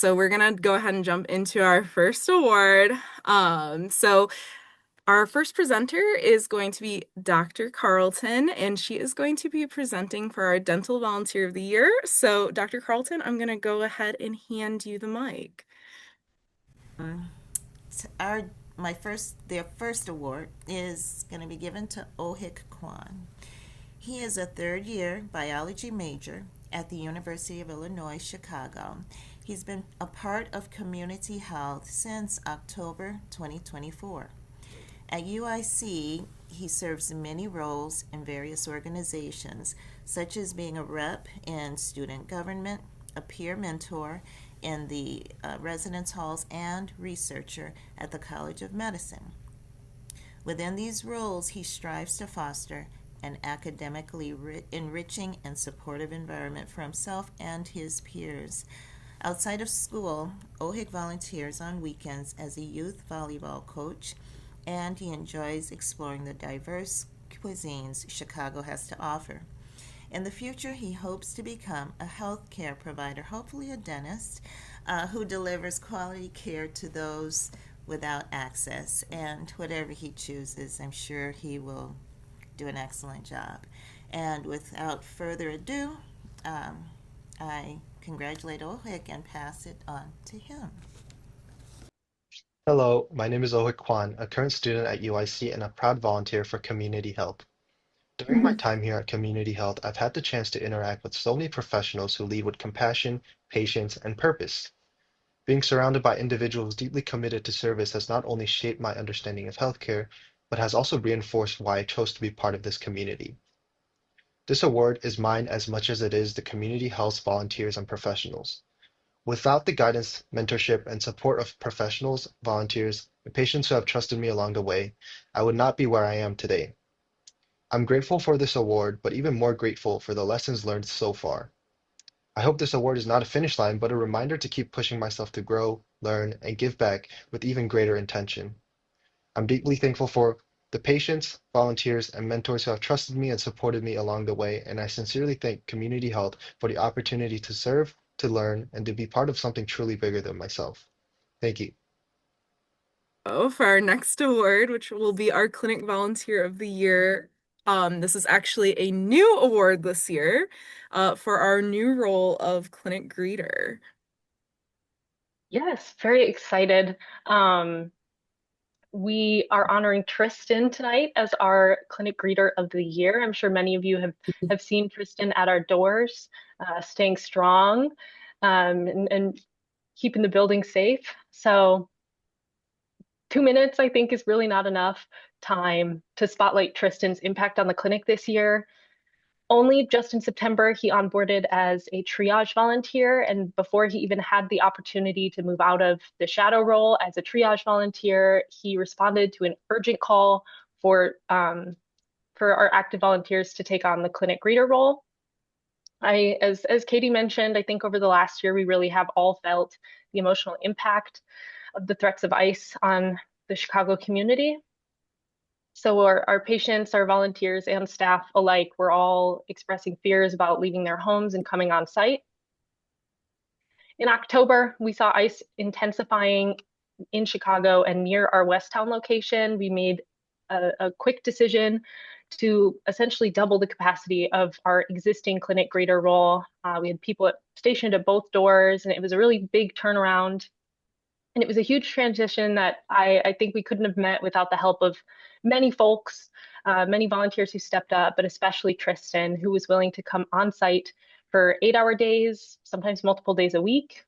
So we're gonna go ahead and jump into our first award. So our first presenter is going to be Dr. Carlton, and she is going to be presenting for our Dental Volunteer of the Year. So, Dr. Carlton, I'm gonna go ahead and hand you the mic. Our their first award is going to be given to Ohik Kwan. He is a third year biology major at the University of Illinois, Chicago. He's been a part of Community Health since October 2024. At UIC, he serves many roles in various organizations, such as being a rep in student government, a peer mentor in the residence halls, and researcher at the College of Medicine. Within these roles, he strives to foster an academically enriching and supportive environment for himself and his peers. Outside of school, Ohik volunteers on weekends as a youth volleyball coach, and he enjoys exploring the diverse cuisines Chicago has to offer. In the future, he hopes to become a healthcare provider, hopefully a dentist, who delivers quality care to those without access. And whatever he chooses, I'm sure he will do an excellent job. And without further ado, um, I congratulate Ohik and pass it on to him. Hello, my name is Ohik Kwan, a current student at UIC and a proud volunteer for Community Health. During my time here at Community Health, I've had the chance to interact with so many professionals who lead with compassion, patience, and purpose. Being surrounded by individuals deeply committed to service has not only shaped my understanding of healthcare, but has also reinforced why I chose to be part of this community. This award is mine as much as it is the Community Health volunteers and professionals. Without the guidance, mentorship, and support of professionals, volunteers, and patients who have trusted me along the way, I would not be where I am today. I'm grateful for this award, but even more grateful for the lessons learned so far. I hope this award is not a finish line, but a reminder to keep pushing myself to grow, learn, and give back with even greater intention. I'm deeply thankful for the patients, volunteers, and mentors who have trusted me and supported me along the way, and I sincerely thank Community Health for the opportunity to serve, to learn, and to be part of something truly bigger than myself. Thank you. Oh, for our next award, which will be our Clinic Volunteer of the Year. This is actually a new award this year, for our new role of clinic greeter. Yes, very excited. Um, we are honoring Tristan tonight as our clinic greeter of the year. I'm sure many of you have seen Tristan at our doors, staying strong, and keeping the building safe. So 2 minutes, I think, is really not enough time to spotlight Tristan's impact on the clinic this year. Only just in September, he onboarded as a triage volunteer. And before he even had the opportunity to move out of the shadow role as a triage volunteer, he responded to an urgent call for, um, for our active volunteers to take on the clinic greeter role. As Katie mentioned, I think over the last year, we really have all felt the emotional impact of the threats of ICE on the Chicago community. So our patients, our volunteers, and staff alike were all expressing fears about leaving their homes and coming on site. In October, we saw ICE intensifying in Chicago and near our Westtown location. We made a quick decision to essentially double the capacity of our existing clinic greeter role. We had people stationed at both doors, and it was a really big turnaround. And it was a huge transition that I think we couldn't have met without the help of many folks, many volunteers who stepped up, but especially Tristan, who was willing to come on site for 8-hour days, sometimes multiple days a week.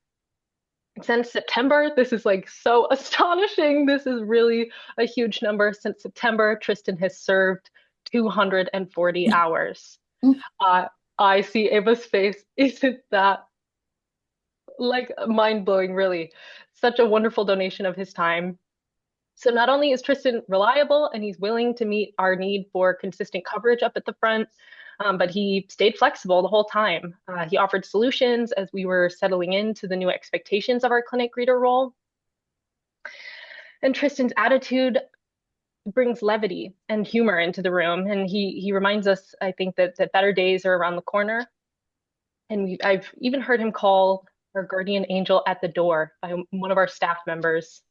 Since September, this is like so astonishing. This is really a huge number. Since September, Tristan has served 240 hours. Uh, I see Ava's face. Isn't that like mind-blowing, really? Such a wonderful donation of his time. So not only is Tristan reliable and he's willing to meet our need for consistent coverage up at the front, but he stayed flexible the whole time. He offered solutions as we were settling into the new expectations of our clinic greeter role. And Tristan's attitude brings levity and humor into the room. And he reminds us, I think, that better days are around the corner. And I've even heard him call our guardian angel at the door by one of our staff members.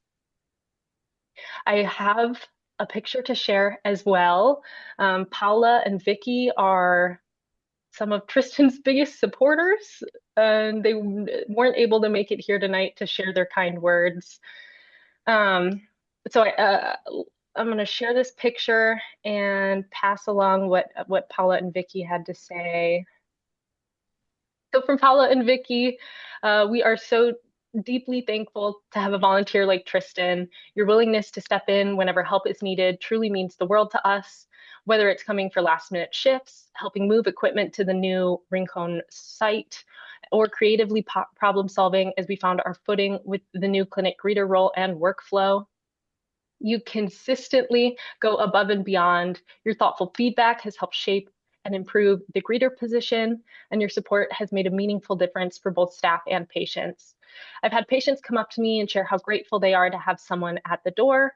I have a picture to share as well. Paula and Vicky are some of Tristan's biggest supporters, and they weren't able to make it here tonight to share their kind words. Um, so I'm going to share this picture and pass along what Paula and Vicky had to say. So from Paula and Vicky, we are so deeply thankful to have a volunteer like Tristan. Your willingness to step in whenever help is needed truly means the world to us, whether it's coming for last minute shifts, helping move equipment to the new Rincon site, or creatively problem solving as we found our footing with the new clinic greeter role and workflow. You consistently go above and beyond. Your thoughtful feedback has helped shape and improve the greeter position, and your support has made a meaningful difference for both staff and patients. I've had patients come up to me and share how grateful they are to have someone at the door,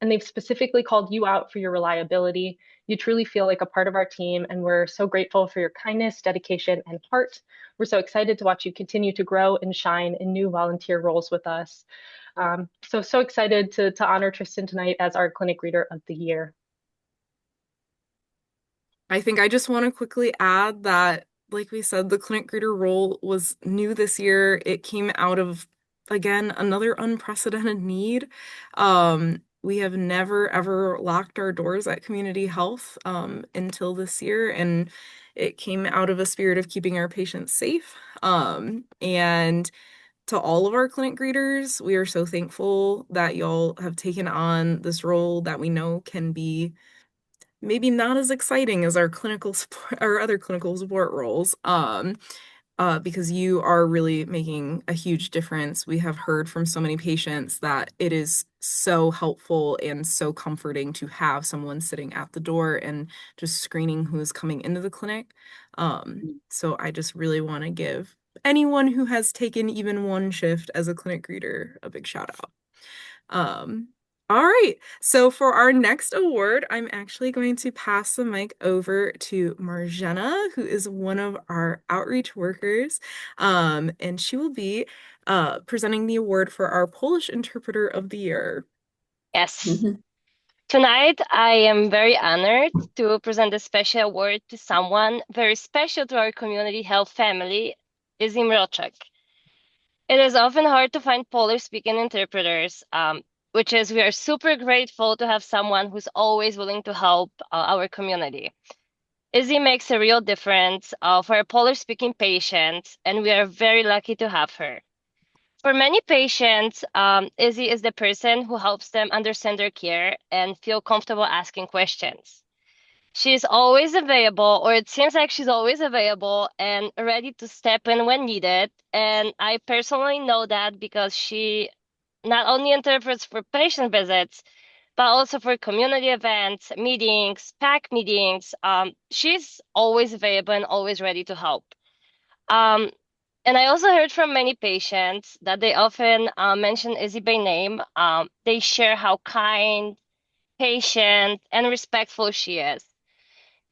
and they've specifically called you out for your reliability. You truly feel like a part of our team, and we're so grateful for your kindness, dedication, and heart. We're so excited to watch you continue to grow and shine in new volunteer roles with us. So excited to honor Tristan tonight as our clinic reader of the year. I think I just want to quickly add that, like we said, the clinic greeter role was new this year. It came out of, again, another unprecedented need. We have never ever locked our doors at Community Health until this year, and it came out of a spirit of keeping our patients safe. And to all of our clinic greeters, we are so thankful that y'all have taken on this role that we know can be maybe not as exciting as our clinical support, our other clinical support roles. Because you are really making a huge difference. We have heard from so many patients that it is so helpful and so comforting to have someone sitting at the door and just screening who is coming into the clinic. So I just really want to give anyone who has taken even one shift as a clinic greeter a big shout out. Um, all right. So for our next award, I'm actually going to pass the mic over to Marjana, who is one of our outreach workers. And she will be presenting the award for our Polish Interpreter of the Year. Yes. Tonight, I am very honored to present a special award to someone very special to our community health family, Izzy Mroczek. It is often hard to find Polish-speaking interpreters, which is we are super grateful to have someone who's always willing to help our community. Izzy makes a real difference for our Polish-speaking patients, and we are very lucky to have her. For many patients, Izzy is the person who helps them understand their care and feel comfortable asking questions. She's always available, or it seems like she's always available and ready to step in when needed. And I personally know that because she not only interprets for patient visits, but also for community events, meetings, PAC meetings. She's always available and always ready to help. Um, and I also heard from many patients that they often mention Izzy by name. They share how kind, patient, and respectful she is.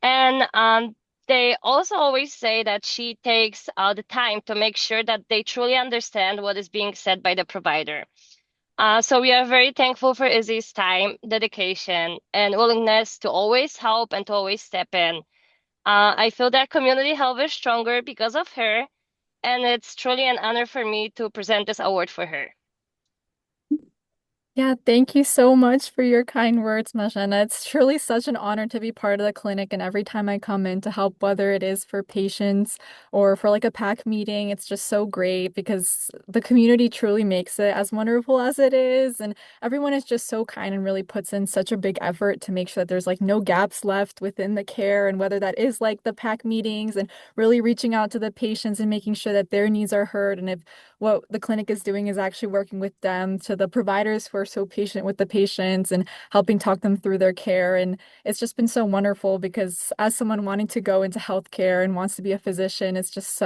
And they also always say that she takes the time to make sure that they truly understand what is being said by the provider. So we are very thankful for Izzy's time, dedication, and willingness to always help and to always step in. I feel that community health is stronger because of her, and it's truly an honor for me to present this award for her. Yeah, thank you so much for your kind words, Majena. It's truly such an honor to be part of the clinic, and every time I come in to help, whether it is for patients or for like a PAC meeting, it's just so great because the community truly makes it as wonderful as it is, and everyone is just so kind and really puts in such a big effort to make sure that there's like no gaps left within the care, and whether that is like the PAC meetings and really reaching out to the patients and making sure that their needs are heard, and if what the clinic is doing is actually working with them, to the providers who are so patient with the patients and helping talk them through their care. And it's just been so wonderful because as someone wanting to go into healthcare and wants to be a physician, it's just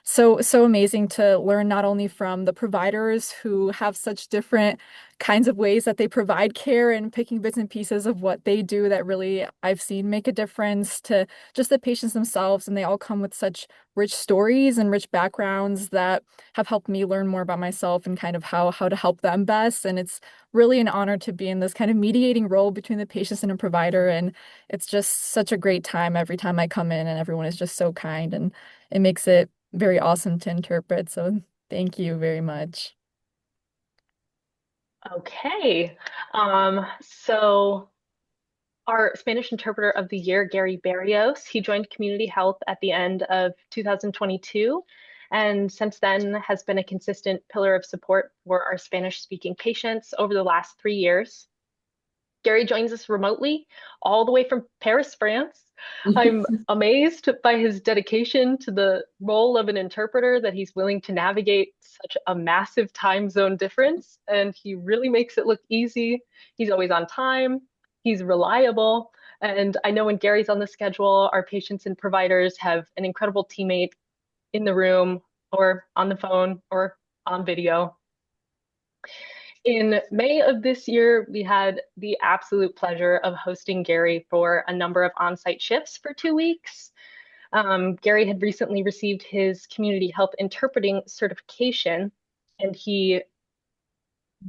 so amazing to learn not only from the providers who have such different kinds of ways that they provide care and picking bits and pieces of what they do that really I've seen make a difference to just the patients themselves. And they all come with such rich stories and rich backgrounds that have helped me learn more about myself and kind of how to help them best. And it's really an honor to be in this kind of mediating role between the patients and a provider. And it's just such a great time every time I come in, and everyone is just so kind, and it makes it very awesome to interpret. So thank you very much. Okay. So our Spanish interpreter of the year, Gary Barrios, he joined Community Health at the end of 2022, and since then has been a consistent pillar of support for our Spanish speaking patients over the last 3 years. Gary joins us remotely, all the way from Paris, France. I'm amazed by his dedication to the role of an interpreter, that he's willing to navigate such a massive time zone difference, and he really makes it look easy. He's always on time, he's reliable, and I know when Gary's on the schedule, our patients and providers have an incredible teammate in the room or on the phone or on video. In May of this year, we had the absolute pleasure of hosting Gary for a number of on-site shifts for 2 weeks. Gary had recently received his community health interpreting certification, and he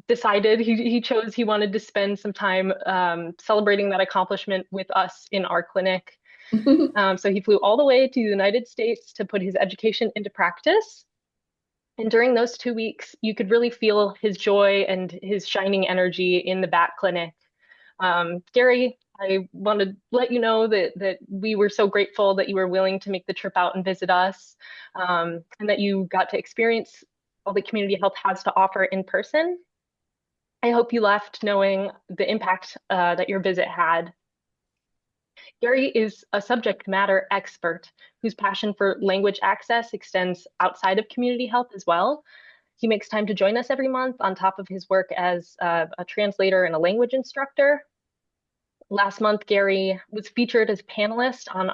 decided he chose he wanted to spend some time celebrating that accomplishment with us in our clinic. So he flew all the way to the United States to put his education into practice. And during those 2 weeks, you could really feel his joy and his shining energy in the back clinic. Gary, I want to let you know that we were so grateful that you were willing to make the trip out and visit us, and that you got to experience all that Community Health has to offer in person. I hope you left knowing the impact that your visit had. Gary is a subject matter expert whose passion for language access extends outside of community health as well. He makes time to join us every month on top of his work as a translator and a language instructor. Last month, Gary was featured as a panelist on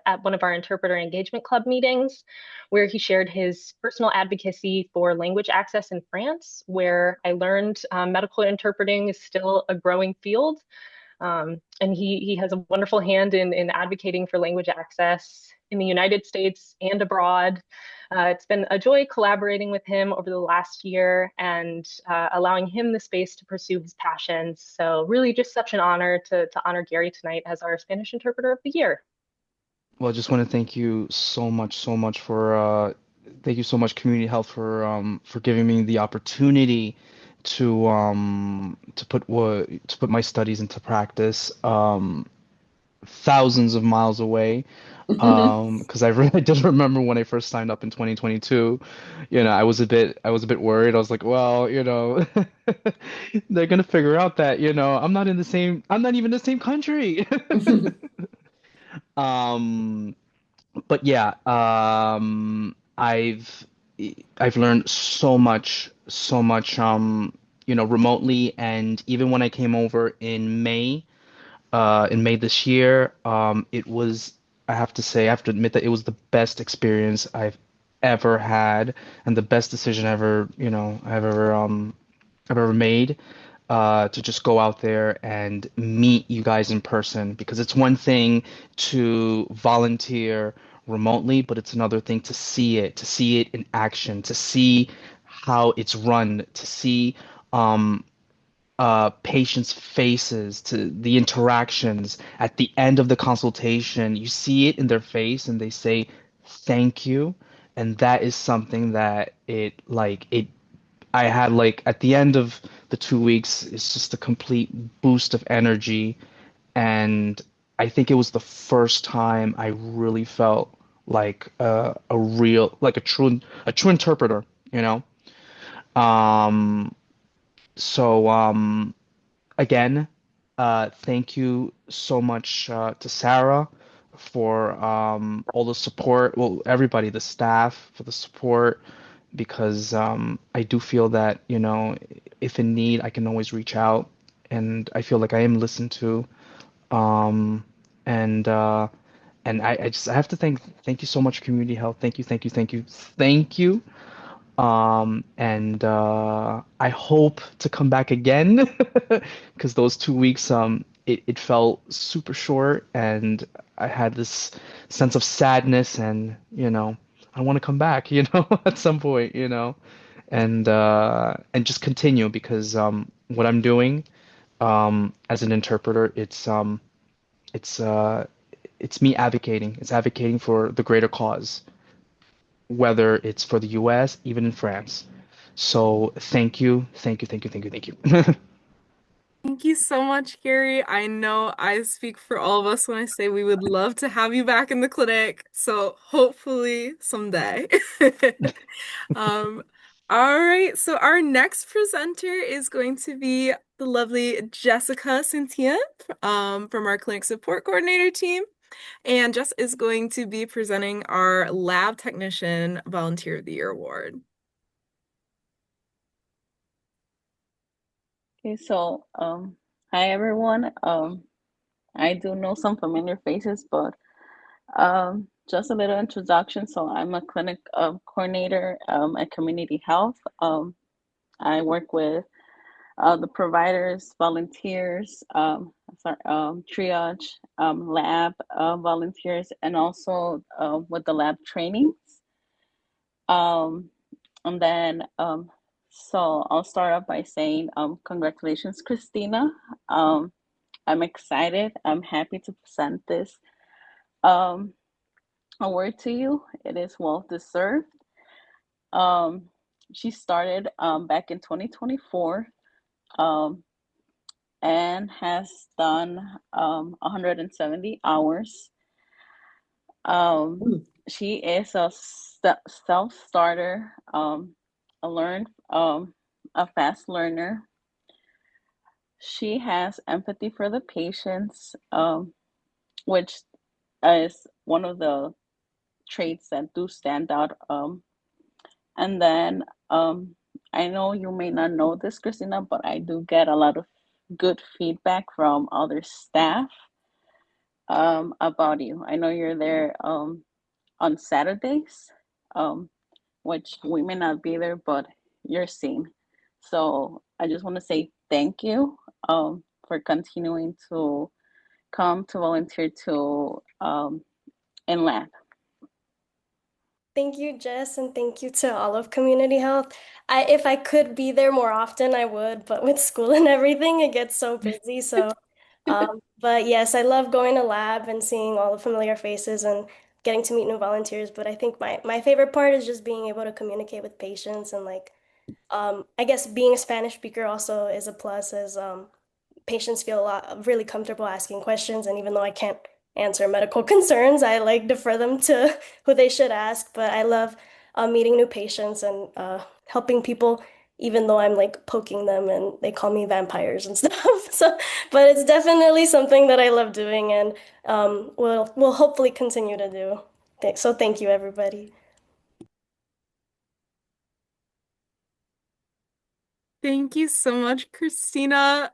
at one of our Interpreter Engagement Club meetings, where he shared his personal advocacy for language access in France, where I learned medical interpreting is still a growing field. And he has a wonderful hand in advocating for language access in the United States and abroad. It's been a joy collaborating with him over the last year, and allowing him the space to pursue his passions. So really just such an honor to honor Gary tonight as our Spanish interpreter of the year. Well, I just want to thank you so much for thank you so much, Community Health, for giving me the opportunity to put my studies into practice, thousands of miles away. Because I really did remember when I first signed up in 2022, I was a bit worried. I was like, well, they're gonna figure out that, I'm not even in the same country. Um, but yeah, I've learned so much, remotely, and even when I came over in May this year, I have to say, I have to admit that it was the best experience I've ever had, and the best decision I've ever made, to just go out there and meet you guys in person, because it's one thing to volunteer remotely, but it's another thing to see it in action, to see how it's run, to see patients' faces, to the interactions at the end of the consultation. You see it in their face, and they say thank you, and that is something that I had, like, at the end of the 2 weeks. It's just a complete boost of energy, and I think it was the first time I really felt like a real, like a true interpreter, you know. Um, so again, thank you so much to Sarah for all the support. Well, everybody, the staff, for the support, because I do feel that, if in need, I can always reach out, and I feel like I am listened to. Um, and I have to thank you so much, Community Health. Thank you, thank you, thank you, thank you. And I hope to come back again because those 2 weeks, it felt super short, and I had this sense of sadness, and I want to come back, at some point, and just continue because what I'm doing as an interpreter, it's uh, it's me advocating. It's advocating for the greater cause, whether it's for the US, even in France. So thank you, thank you, thank you, thank you, thank you. Thank you so much, Gary. I know I speak for all of us when I say we would love to have you back in the clinic. So hopefully someday. Um, all right. So our next presenter is going to be the lovely Jessica Cynthia, from our clinic support coordinator team. And Jess is going to be presenting our Lab Technician Volunteer of the Year award. Okay, so hi everyone. I do know some familiar faces, but just a little introduction. So I'm a clinic coordinator at Community Health. I work with the providers, volunteers, triage, lab volunteers, and also with the lab trainings. Um, and then, so I'll start off by saying, congratulations, Christina. I'm excited. I'm happy to present this um, award to you. It is well deserved. Um, she started back in 2024 um, and has done 170 hours. She is a self-starter, a fast learner. She has empathy for the patients, which is one of the traits that do stand out. And then I know you may not know this, Christina, but I do get a lot of good feedback from other staff about you. I know you're there on Saturdays, um, which we may not be there, but you're seen. So I just want to say thank you for continuing to come to volunteer to in lab. Thank you, Jess, and thank you to all of Community Health. If I could be there more often, I would, but with school and everything, it gets so busy. But yes, I love going to lab and seeing all the familiar faces and getting to meet new volunteers. But I think my favorite part is just being able to communicate with patients and I guess being a Spanish speaker also is a plus as patients feel really comfortable asking questions. And even though I can't answer medical concerns, I like defer them to who they should ask. But I love meeting new patients and helping people, even though I'm like poking them and they call me vampires and stuff. But it's definitely something that I love doing and will hopefully continue to do. So thank you, everybody. Thank you so much, Christina.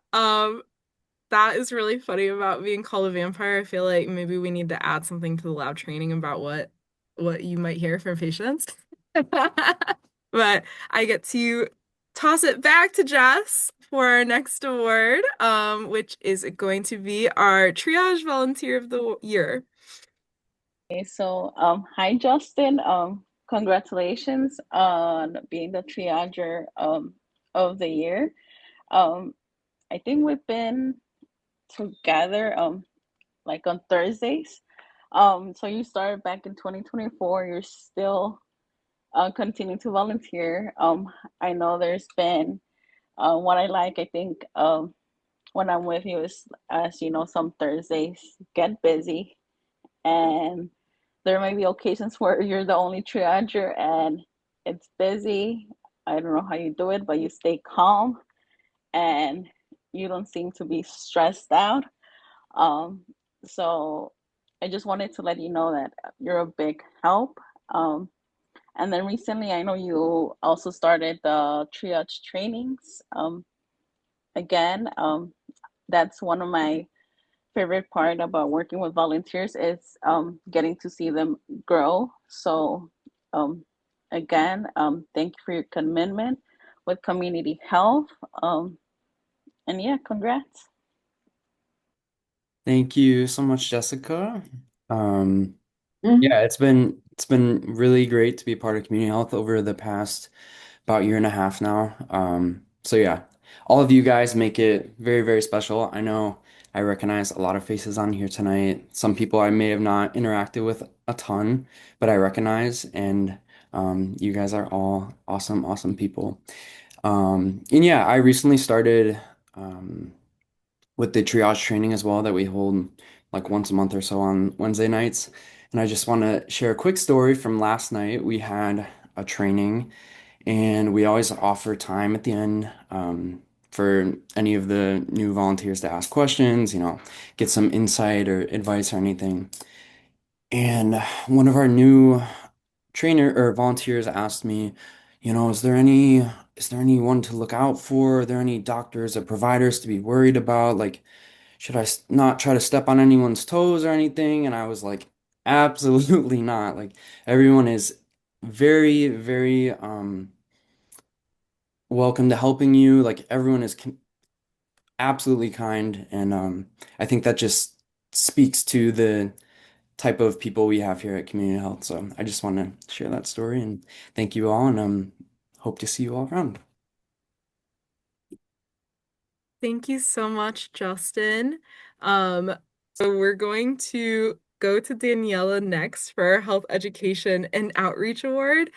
That is really funny about being called a vampire. I feel like maybe we need to add something to the lab training about what you might hear from patients. But I get to toss it back to Jess for our next award, which is going to be our Triage Volunteer of the Year. Okay, so hi Justin. Congratulations on being the triager of the year. Um, I think we've been together like on Thursdays. So you started back in 2024. You're still continuing to volunteer. I know there's been what I like. I think when I'm with you is, as you know, some Thursdays get busy, and there may be occasions where you're the only triager and it's busy. I don't know how you do it, but you stay calm and you don't seem to be stressed out. Um, so I just wanted to let you know that you're a big help. And then recently, I know you also started the triage trainings. Again, that's one of my favorite part about working with volunteers is getting to see them grow. So again, thank you for your commitment with community health. And yeah, congrats. Thank you so much, Jessica. Um, yeah, it's been really great to be a part of community health over the past about year and a half now. So yeah, all of you guys make it very, very special. I know I recognize a lot of faces on here tonight. Some people I may have not interacted with a ton, but I recognize, and you guys are all awesome, awesome people. And yeah, I recently started with the triage training as well that we hold like once a month or so on Wednesday nights. And I just want to share a quick story from last night. We had a training and we always offer time at the end for any of the new volunteers to ask questions, get some insight or advice or anything. And one of our new trainer or volunteers asked me, is there anyone to look out for? Are there any doctors or providers to be worried about? Like, should I not try to step on anyone's toes or anything? And I was like, absolutely not. Like, everyone is very, very welcome to helping you. Like, everyone is absolutely kind, and I think that just speaks to the type of people we have here at Community Health. So I just want to share that story and thank you all, and hope to see you all around. Thank you so much, Justin. Um, so we're going to go to Daniela next for our Health Education and Outreach Award.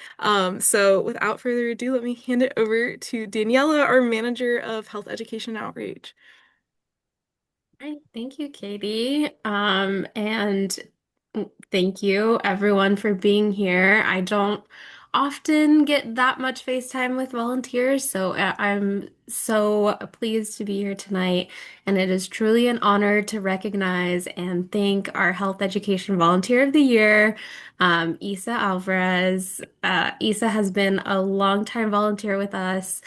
So without further ado, let me hand it over to Daniela, our Manager of Health Education and Outreach. Right, thank you, Katie. And thank you everyone for being here. I don't often get that much FaceTime with volunteers, so I'm so pleased to be here tonight. And it is truly an honor to recognize and thank our Health Education Volunteer of the Year, Isa Alvarez. Isa has been a longtime volunteer with us,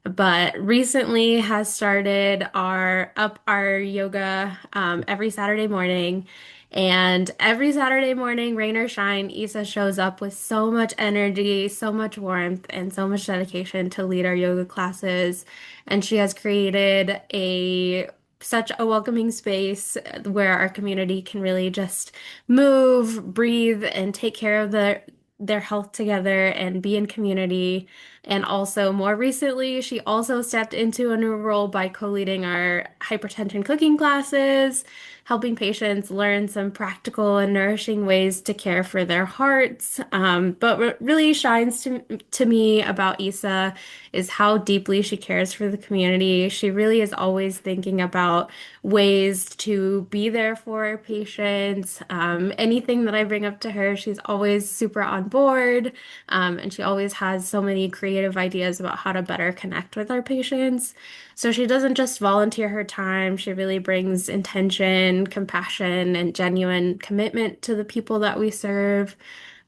but recently has started our yoga every Saturday morning. And every Saturday morning, rain or shine, Isa shows up with so much energy, so much warmth, and so much dedication to lead our yoga classes. And she has created a such a welcoming space where our community can really just move, breathe, and take care of their health together and be in community. And also, more recently, she also stepped into a new role by co-leading our hypertension cooking classes, helping patients learn some practical and nourishing ways to care for their hearts. But what really shines to me about Isa is how deeply she cares for the community. She really is always thinking about ways to be there for our patients. Anything that I bring up to her, she's always super on board. And she always has so many creative ideas about how to better connect with our patients. So she doesn't just volunteer her time, she really brings intention, compassion, and genuine commitment to the people that we serve.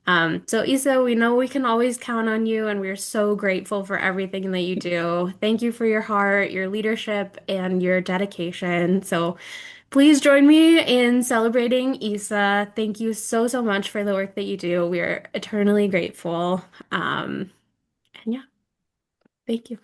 So Isa, we know we can always count on you, and we're so grateful for everything that you do. Thank you for your heart, your leadership, and your dedication. So please join me in celebrating Isa. Thank you so, so much for the work that you do. We are eternally grateful. And yeah, thank you.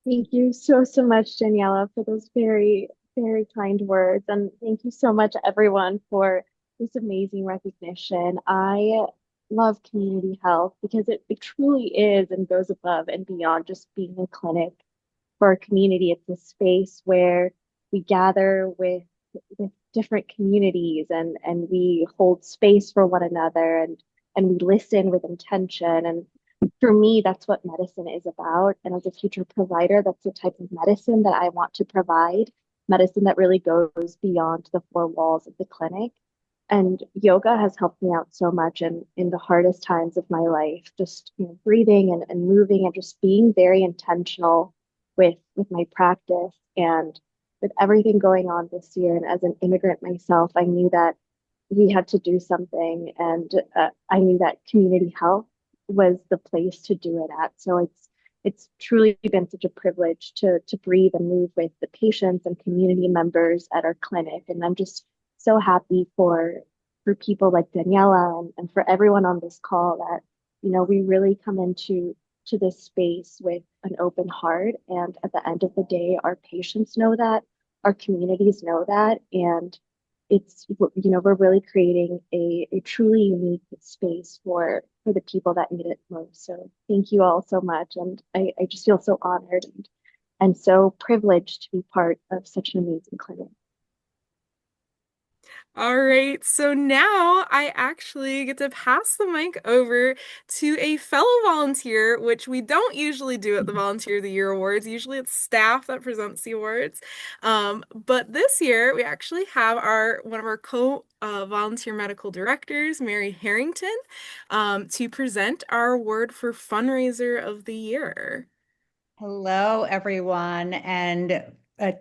Thank you so, so much, Daniela, for those very, very kind words. And thank you so much, everyone, for this amazing recognition. I love community health because it truly is and goes above and beyond just being a clinic for our community. It's a space where we gather with different communities and we hold space for one another and we listen with intention. And for me, that's what medicine is about. And as a future provider, that's the type of medicine that I want to provide, medicine that really goes beyond the four walls of the clinic. And yoga has helped me out so much in the hardest times of my life, just breathing and moving and just being very intentional with my practice and with everything going on this year. And as an immigrant myself, I knew that we had to do something, and I knew that community health was the place to do it at. So it's truly been such a privilege to breathe and move with the patients and community members at our clinic. And I'm just so happy for people like Daniela and for everyone on this call that, we really come into this space with an open heart. And at the end of the day, our patients know that, our communities know that, and we're really creating a truly unique space for the people that need it most. So thank you all so much. And I just feel so honored and so privileged to be part of such an amazing clinic. All right, so now I actually get to pass the mic over to a fellow volunteer, which we don't usually do at the Volunteer of the Year Awards. Usually it's staff that presents the awards. But this year we actually have one of our co-volunteer medical directors, Mary Harrington, to present our award for Fundraiser of the Year. Hello, everyone, and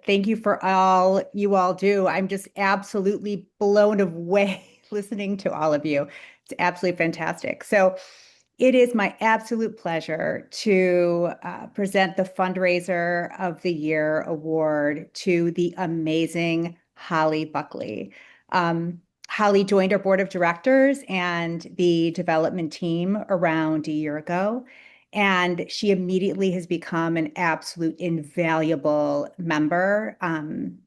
thank you for all you all do. I'm just absolutely blown away listening to all of you. It's absolutely fantastic. So it is my absolute pleasure to present the Fundraiser of the Year award to the amazing Holly Buckley. Holly joined our board of directors and the development team around a year ago. And she immediately has become an absolute invaluable member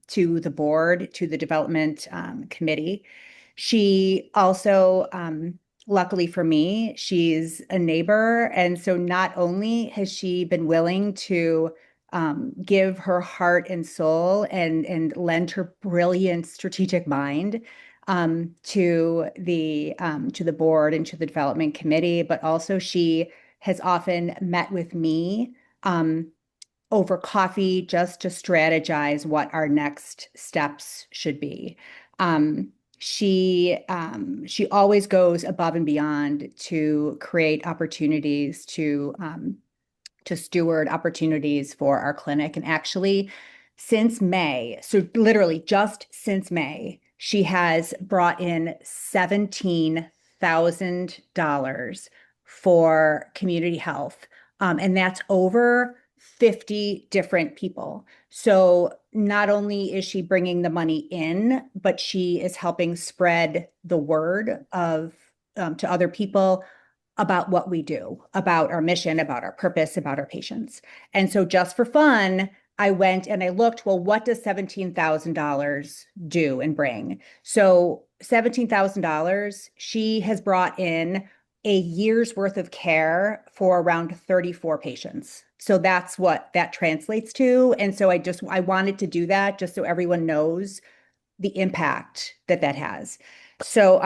to the board, to the development committee. She also, luckily for me, she's a neighbor. And so not only has she been willing to give her heart and soul and lend her brilliant strategic mind to the board and to the development committee, but also she has often met with me over coffee just to strategize what our next steps should be. She always goes above and beyond to create opportunities to steward opportunities for our clinic. And actually, since May, so literally just since May, she has brought in $17,000 for community health. And that's over 50 different people. So not only is she bringing the money in, but she is helping spread the word to other people about what we do, about our mission, about our purpose, about our patients. And so just for fun, I went and I looked, well, what does $17,000 do and bring? So $17,000, she has brought in a year's worth of care for around 34 patients. So that's what that translates to. And so I wanted to do that just so everyone knows the impact that that has. So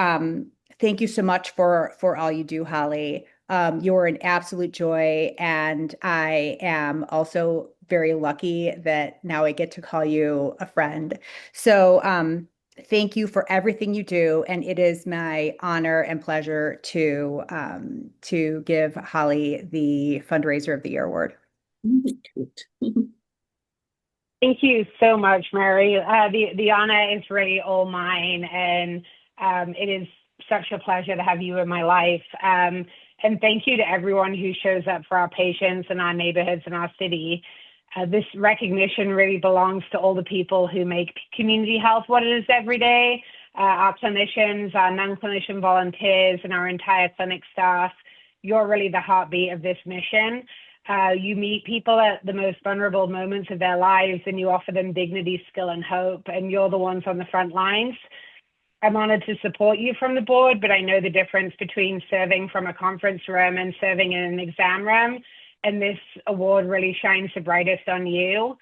thank you so much for all you do, Holly. You're an absolute joy, and I am also very lucky that now I get to call you a friend. So thank you for everything you do, and it is my honor and pleasure to give Holly the Fundraiser of the Year award. Thank you so much, Mary. The honor is really all mine, and it is such a pleasure to have you in my life. And thank you to everyone who shows up for our patients and our neighborhoods and our city. This recognition really belongs to all the people who make community health what it is every day, our clinicians, our non-clinician volunteers, and our entire clinic staff. You're really the heartbeat of this mission. You meet people at the most vulnerable moments of their lives, and you offer them dignity, skill, and hope, and you're the ones on the front lines. I'm honored to support you from the board, but I know the difference between serving from a conference room and serving in an exam room, and this award really shines the brightest on you.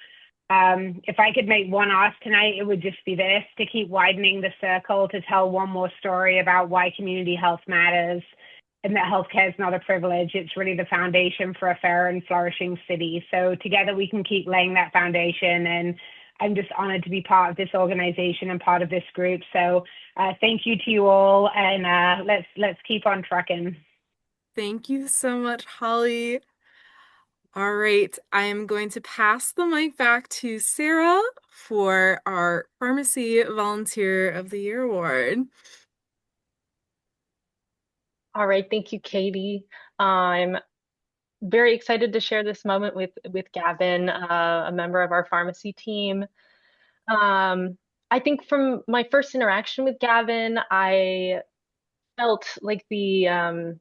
If I could make one ask tonight, it would just be this: to keep widening the circle, to tell one more story about why community health matters, and that healthcare is not a privilege. It's really the foundation for a fair and flourishing city. So together we can keep laying that foundation, and I'm just honored to be part of this organization and part of this group. So thank you to you all, and let's keep on trucking. Thank you so much, Holly. All right, I am going to pass the mic back to Sarah for our Pharmacy Volunteer of the Year award. All right, thank you, Katie. I'm very excited to share this moment with Gavin, a member of our pharmacy team. I think from my first interaction with Gavin, I felt like the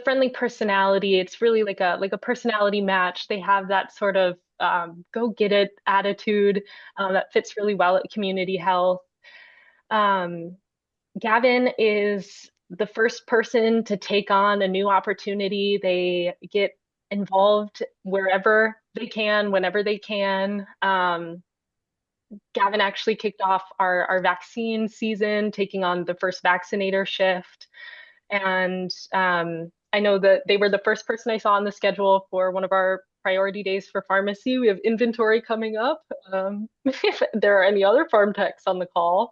friendly personality. It's really like a personality match. They have that sort of go get it attitude that fits really well at Community Health. Um, Gavin is the first person to take on a new opportunity. They get involved wherever they can, whenever they can. Gavin actually kicked off our vaccine season, taking on the first vaccinator shift. And I know that they were the first person I saw on the schedule for one of our priority days for pharmacy. We have inventory coming up. If there are any other farm techs on the call.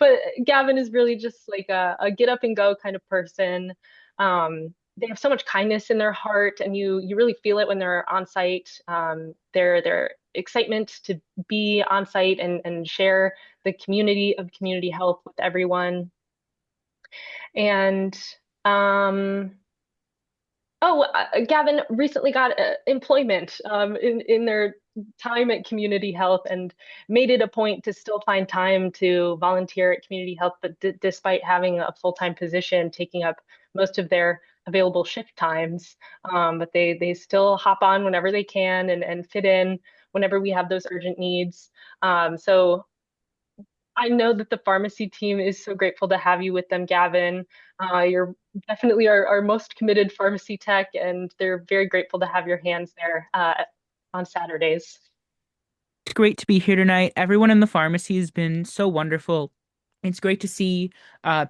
But Gavin is really just like a get up and go kind of person. They have so much kindness in their heart, and you really feel it when they're on site. Their excitement to be on site and share the community of community health with everyone. And um, Gavin recently got employment in their time at Community Health and made it a point to still find time to volunteer at Community Health, but despite having a full-time position taking up most of their available shift times. But they still hop on whenever they can and fit in whenever we have those urgent needs. So I know that the pharmacy team is so grateful to have you with them, Gavin. You're definitely our most committed pharmacy tech, and they're very grateful to have your hands there on Saturdays. It's great to be here tonight. Everyone in the pharmacy has been so wonderful. It's great to see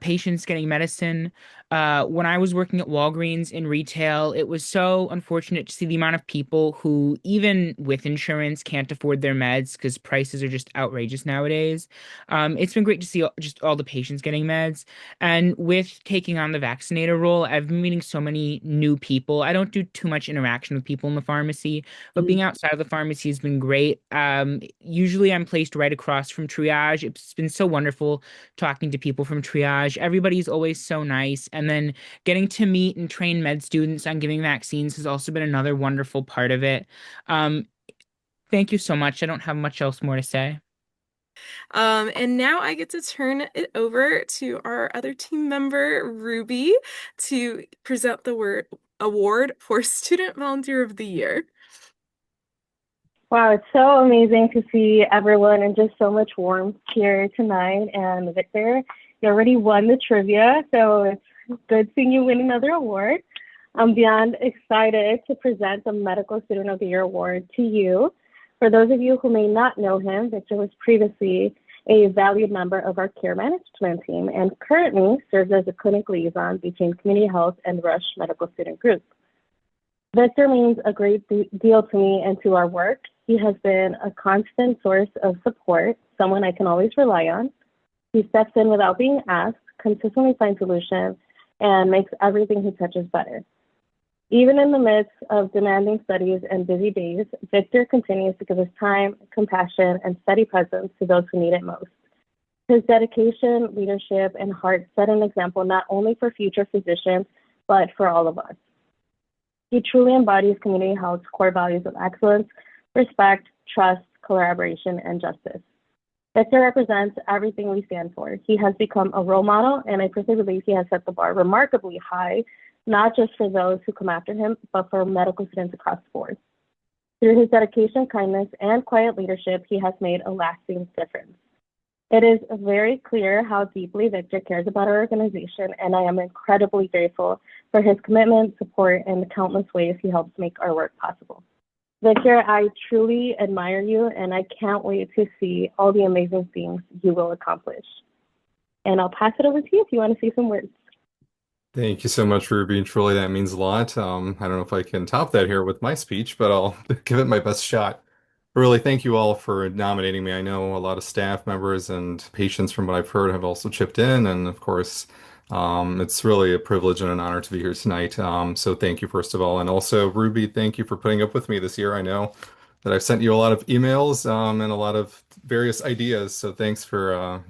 patients getting medicine. When I was working at Walgreens in retail, it was so unfortunate to see the amount of people who, even with insurance, can't afford their meds because prices are just outrageous nowadays. It's been great to see just all the patients getting meds. And with taking on the vaccinator role, I've been meeting so many new people. I don't do too much interaction with people in the pharmacy, but being outside of the pharmacy has been great. Usually I'm placed right across from triage. It's been so wonderful talking to people from triage. Everybody's always so nice. And then getting to meet and train med students on giving vaccines has also been another wonderful part of it. Um, Thank you so much. I don't have much else more to say. And now I get to turn it over to our other team member, Ruby, to present the word award for Student Volunteer of the Year. Wow, it's so amazing to see everyone and just so much warmth here tonight. And Victor, you already won the trivia, so it's good seeing you win another award. I'm beyond excited to present the Medical Student of the Year award to you. For those of you who may not know him, Victor was previously a valued member of our care management team and currently serves as a clinic liaison between Community Health and Rush Medical Student Group. Victor means a great deal to me and to our work. He has been a constant source of support, someone I can always rely on. He steps in without being asked, consistently finds solutions, and makes everything he touches better. Even in the midst of demanding studies and busy days, Victor continues to give his time, compassion, and steady presence to those who need it most. His dedication, leadership, and heart set an example not only for future physicians, but for all of us. He truly embodies Community Health's core values of excellence, respect, trust, collaboration, and justice. Victor represents everything we stand for. He has become a role model, and I personally believe he has set the bar remarkably high, not just for those who come after him, but for medical students across the board. Through his dedication, kindness, and quiet leadership, he has made a lasting difference. It is very clear how deeply Victor cares about our organization, and I am incredibly grateful for his commitment, support, and the countless ways he helps make our work possible. Victor, I truly admire you, and I can't wait to see all the amazing things you will accomplish. And I'll pass it over to you if you want to say some words. Thank you so much, Ruby. And truly, that means a lot. I don't know if I can top that here with my speech, but I'll give it my best shot. Really, thank you all for nominating me. I know a lot of staff members and patients, from what I've heard, have also chipped in. And of course, it's really a privilege and an honor to be here tonight. So thank you, first of all. And also, Ruby, thank you for putting up with me this year. I know that I've sent you a lot of emails and a lot of various ideas. So thanks for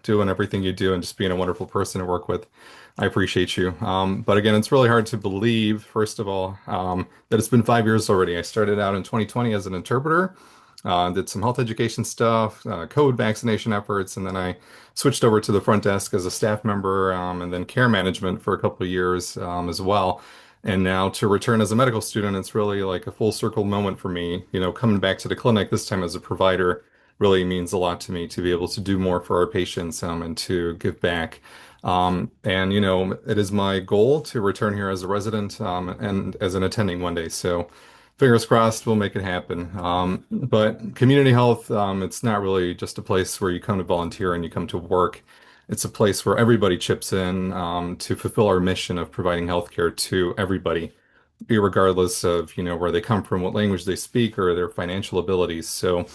doing everything you do and just being a wonderful person to work with. I appreciate you. But again, it's really hard to believe, first of all, that it's been 5 years already. I started out in 2020 as an interpreter, did some health education stuff, code vaccination efforts, and then I switched over to the front desk as a staff member, and then care management for a couple of years as well. And now to return as a medical student, it's really like a full circle moment for me. Coming back to the clinic this time as a provider really means a lot to me to be able to do more for our patients and to give back. And it is my goal to return here as a resident and as an attending one day. So fingers crossed, we'll make it happen. But community health, it's not really just a place where you come to volunteer and you come to work. It's a place where everybody chips in to fulfill our mission of providing healthcare to everybody, regardless of, where they come from, what language they speak, or their financial abilities. So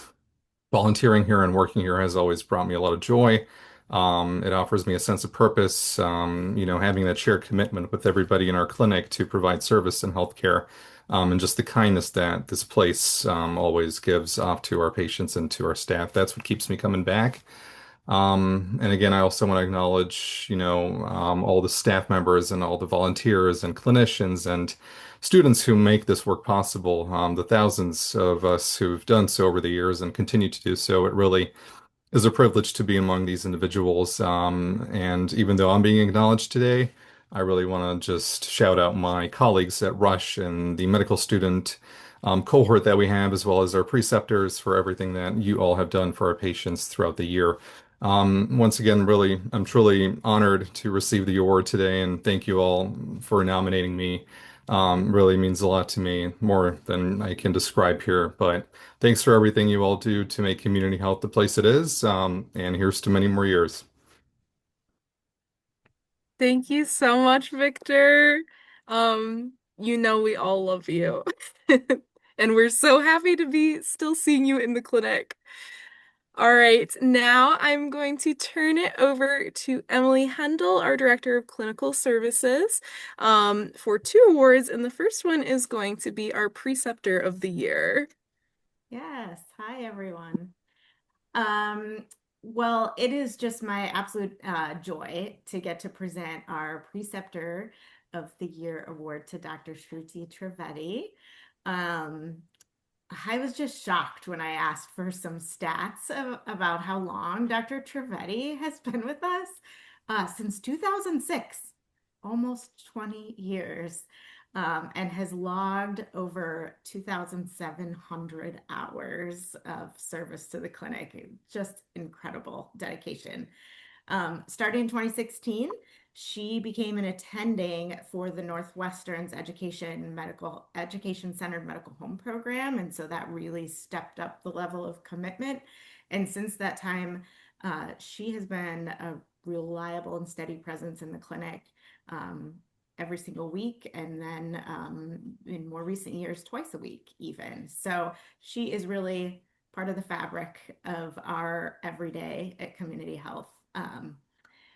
volunteering here and working here has always brought me a lot of joy. It offers me a sense of purpose, having that shared commitment with everybody in our clinic to provide service and healthcare, and just the kindness that this place always gives off to our patients and to our staff. That's what keeps me coming back. And again, I also want to acknowledge, all the staff members and all the volunteers and clinicians and students who make this work possible, the thousands of us who've done so over the years and continue to do so. It really is a privilege to be among these individuals. And even though I'm being acknowledged today, I really want to just shout out my colleagues at Rush and the medical student cohort that we have, as well as our preceptors for everything that you all have done for our patients throughout the year. Once again, really, I'm truly honored to receive the award today, and thank you all for nominating me. Really means a lot to me, more than I can describe here. But thanks for everything you all do to make community health the place it is. And here's to many more years. Thank you so much, Victor. We all love you. And we're so happy to be still seeing you in the clinic. All right, now I'm going to turn it over to Emily Hendel, our Director of Clinical Services, for 2 awards. And the first one is going to be our Preceptor of the Year. Yes. Hi, everyone. Well, it is just my absolute joy to get to present our Preceptor of the Year award to Dr. Shruti Trivedi. I was just shocked when I asked for some stats about how long Dr. Trivedi has been with us since 2006, almost 20 years, and has logged over 2,700 hours of service to the clinic. Just incredible dedication. Starting in 2016, she became an attending for the Northwestern's Education-Centered Medical Home Program. And so that really stepped up the level of commitment. And since that time, she has been a reliable and steady presence in the clinic every single week. And then in more recent years, twice a week even. So she is really part of the fabric of our everyday at Community Health.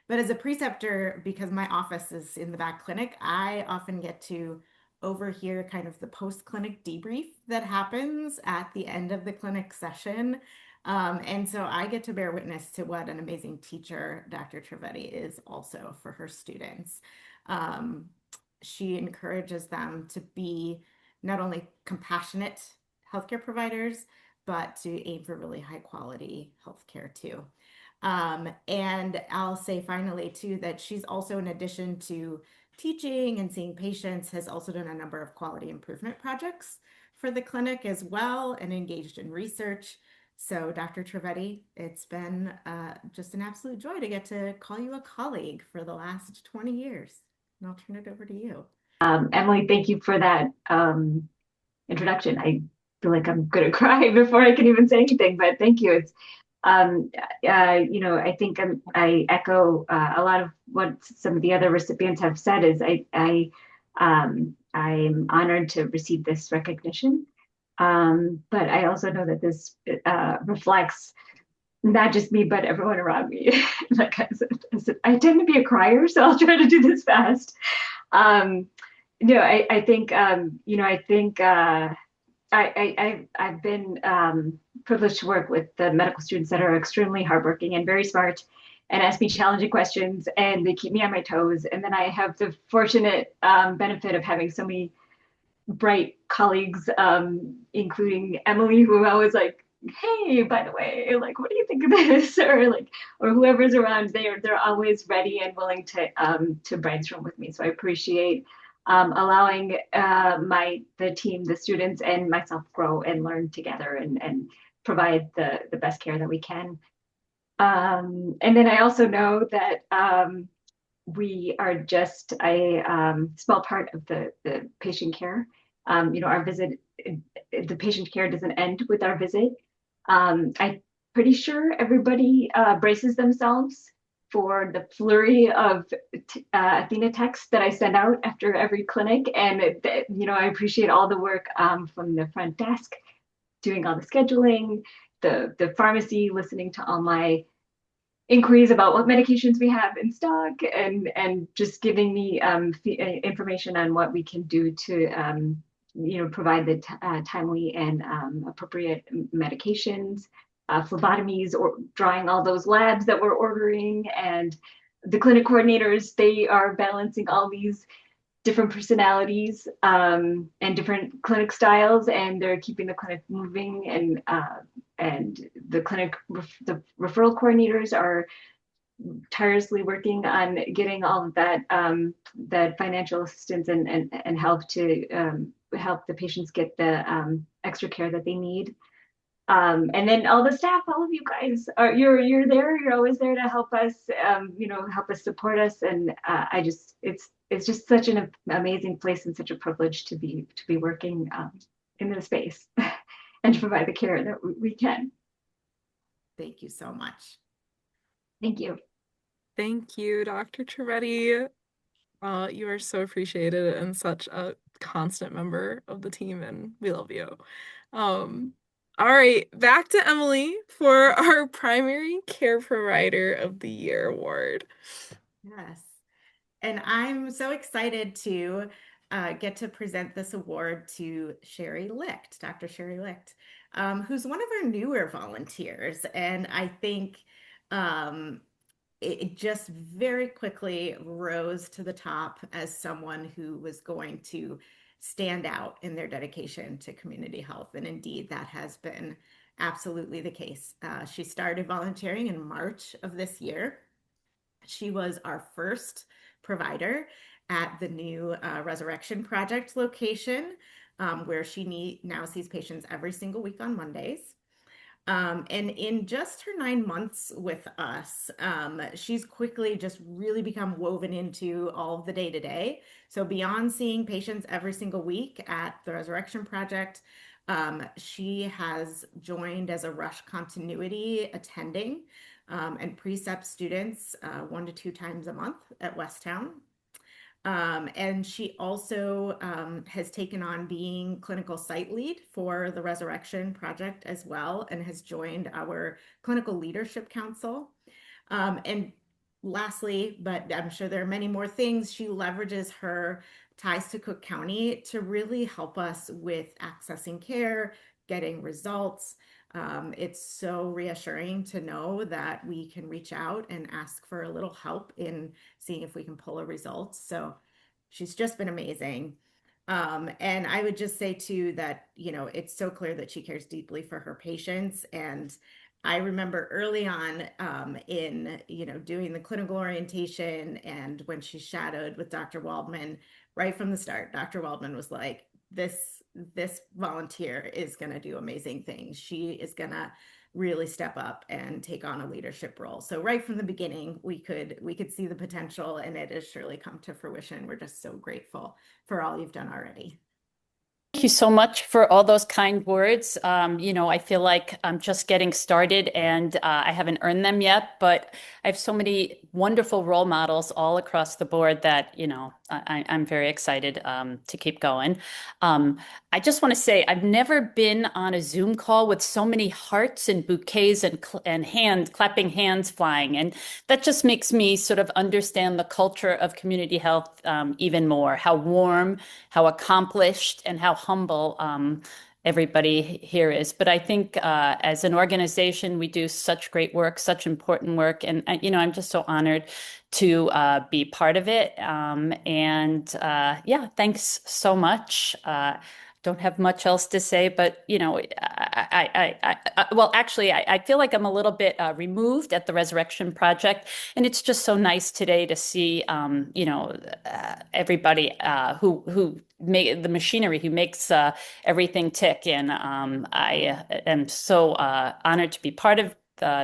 But as a preceptor, because my office is in the back clinic, I often get to overhear kind of the post-clinic debrief that happens at the end of the clinic session. And so I get to bear witness to what an amazing teacher Dr. Trivedi is also for her students. She encourages them to be not only compassionate healthcare providers, but to aim for really high quality healthcare too. And I'll say finally too that she's also, in addition to teaching and seeing patients, has also done a number of quality improvement projects for the clinic as well and engaged in research. So Dr. Trivedi, it's been just an absolute joy to get to call you a colleague for the last 20 years. And I'll turn it over to you. Emily, thank you for that introduction. I feel like I'm going to cry before I can even say anything, but thank you. It's I think I echo a lot of what some of the other recipients have said. Is I'm honored to receive this recognition, but I also know that this reflects not just me, but everyone around me. Like I tend to be a crier, so I'll try to do this fast. I think I've been privileged to work with the medical students that are extremely hardworking and very smart and ask me challenging questions, and they keep me on my toes. And then I have the fortunate benefit of having so many bright colleagues, including Emily, who I was like, hey, by the way, like, what do you think of this? Or whoever's around, they're always ready and willing to brainstorm with me. So I appreciate allowing the team, the students, and myself grow and learn together and provide the best care that we can. And then I also know that we are just a small part of the patient care. Our visit, the patient care doesn't end with our visit. I'm pretty sure everybody braces themselves for the flurry of Athena texts that I send out after every clinic. And, I appreciate all the work from the front desk, doing all the scheduling, the pharmacy, listening to all my inquiries about what medications we have in stock, and just giving me information on what we can do to provide the timely and appropriate medications, phlebotomies, or drawing all those labs that we're ordering. And the clinic coordinators, they are balancing all these different personalities and different clinic styles, and they're keeping the clinic moving. And the referral coordinators are tirelessly working on getting all of that financial assistance and help to help the patients get the extra care that they need. And then all the staff, all of you guys you're there. You're always there to help us, help us, support us. And it's just such an amazing place and such a privilege to be working in this space and to provide the care that we can. Thank you so much. Thank you. Thank you, Dr. Trevetti. You are so appreciated and such a constant member of the team, and we love you. All right, back to Emily for our Primary Care Provider of the Year award. Yes. And I'm so excited to get to present this award to Sherry Licht, Dr. Sherry Licht, who's one of our newer volunteers. And I think it just very quickly rose to the top as someone who was going to stand out in their dedication to community health. And indeed, that has been absolutely the case. She started volunteering in March of this year. She was our first provider at the new Resurrection Project location, where she now sees patients every single week on Mondays. And in just her 9 months with us, she's quickly just really become woven into all of the day-to-day. So beyond seeing patients every single week at the Resurrection Project, she has joined as a rush continuity attending and Precept students 1 to 2 times a month at Westtown. And she also has taken on being clinical site lead for the Resurrection Project as well, and has joined our Clinical Leadership Council. And lastly, but I'm sure there are many more things, she leverages her ties to Cook County to really help us with accessing care, getting results. It's so reassuring to know that we can reach out and ask for a little help in seeing if we can pull a result. So she's just been amazing. And I would just say too that, it's so clear that she cares deeply for her patients. And I remember early on in, doing the clinical orientation, and when she shadowed with Dr. Waldman, right from the start, Dr. Waldman was like, this volunteer is going to do amazing things. She is going to really step up and take on a leadership role. So right from the beginning, we could see the potential, and it has surely come to fruition. We're just so grateful for all you've done already. Thank you so much for all those kind words. I feel like I'm just getting started, and I haven't earned them yet, but I have so many wonderful role models all across the board that, I'm very excited to keep going. I just want to say I've never been on a Zoom call with so many hearts and bouquets and clapping hands flying. And that just makes me sort of understand the culture of community health even more, how warm, how accomplished, and how humble everybody here is. But I think as an organization, we do such great work, such important work. And, I'm just so honored to be part of it. Yeah, thanks so much. Don't have much else to say, but well, actually, I feel like I'm a little bit removed at the Resurrection Project, and it's just so nice today to see, everybody who make the machinery, who makes everything tick, and I am so honored to be part of